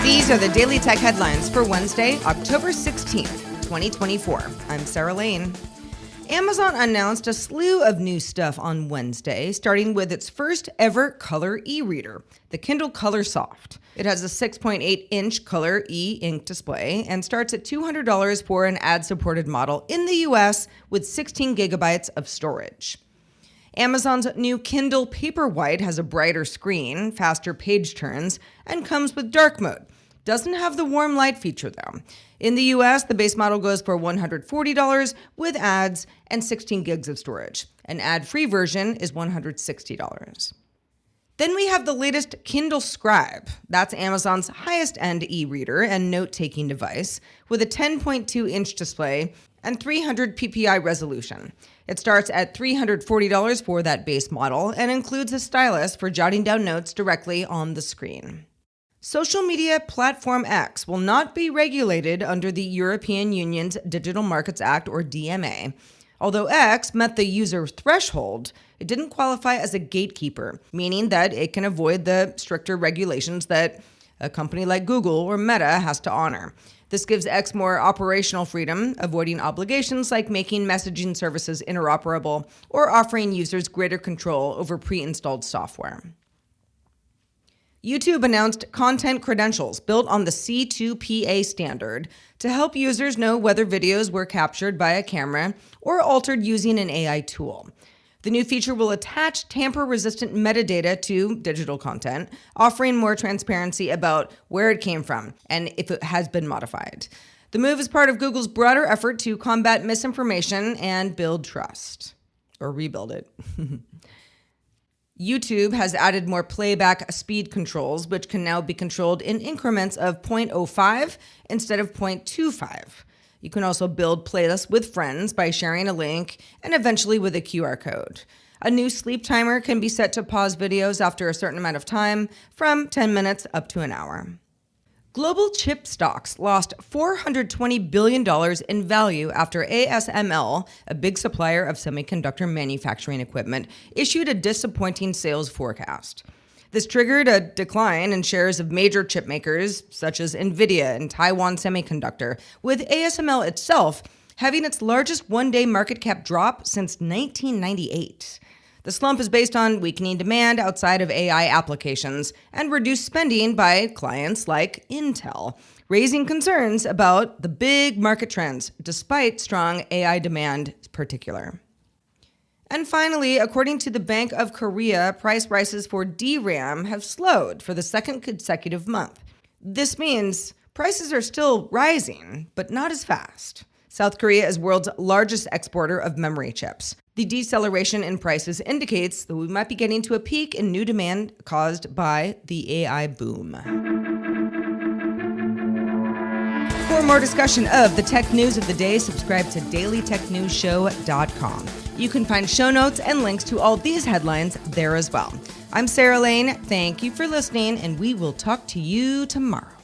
These are the Daily Tech headlines for Wednesday, October 16th, 2024. I'm Sarah Lane. Amazon announced a slew of new stuff on Wednesday, starting with its first ever color e-reader, the Kindle Colorsoft. It has a 6.8-inch color e-ink display and starts at $200 for an ad-supported model in the US with 16 gigabytes of storage. Amazon's new Kindle Paperwhite has a brighter screen, faster page turns, and comes with dark mode. Doesn't have the warm light feature though. In the US, the base model goes for $140 with ads and 16 gigs of storage. An ad-free version is $160. Then we have the latest Kindle Scribe. That's Amazon's highest-end e-reader and note-taking device with a 10.2-inch display and 300 ppi resolution. It starts at $340 for that base model and includes a stylus for jotting down notes directly on the screen. Social media platform X will not be regulated under the European Union's Digital Markets Act, or DMA. Although X met the user threshold, it didn't qualify as a gatekeeper, meaning that it can avoid the stricter regulations that a company like Google or Meta has to honor. This gives X more operational freedom, avoiding obligations like making messaging services interoperable or offering users greater control over pre-installed software. YouTube announced content credentials built on the C2PA standard to help users know whether videos were captured by a camera or altered using an AI tool. The new feature will attach tamper-resistant metadata to digital content, offering more transparency about where it came from and if it has been modified. The move is part of Google's broader effort to combat misinformation and build trust, or rebuild it. YouTube has added more playback speed controls, which can now be controlled in increments of 0.05 instead of 0.25. You can also build playlists with friends by sharing a link and eventually with a QR code. A new sleep timer can be set to pause videos after a certain amount of time, from 10 minutes up to an hour. Global chip stocks lost $420 billion in value after ASML, a big supplier of semiconductor manufacturing equipment, issued a disappointing sales forecast. This triggered a decline in shares of major chip makers such as NVIDIA and Taiwan Semiconductor, with ASML itself having its largest one-day market cap drop since 1998. The slump is based on weakening demand outside of AI applications and reduced spending by clients like Intel, raising concerns about the big market trends despite strong AI demand in particular. And finally, according to the Bank of Korea, price rises for DRAM have slowed for the second consecutive month. This means prices are still rising, but not as fast. South Korea is the world's largest exporter of memory chips. The deceleration in prices indicates that we might be getting to a peak in new demand caused by the AI boom. For more discussion of the tech news of the day, subscribe to dailytechnewsshow.com. You can find show notes and links to all these headlines there as well. I'm Sarah Lane. Thank you for listening, and we will talk to you tomorrow.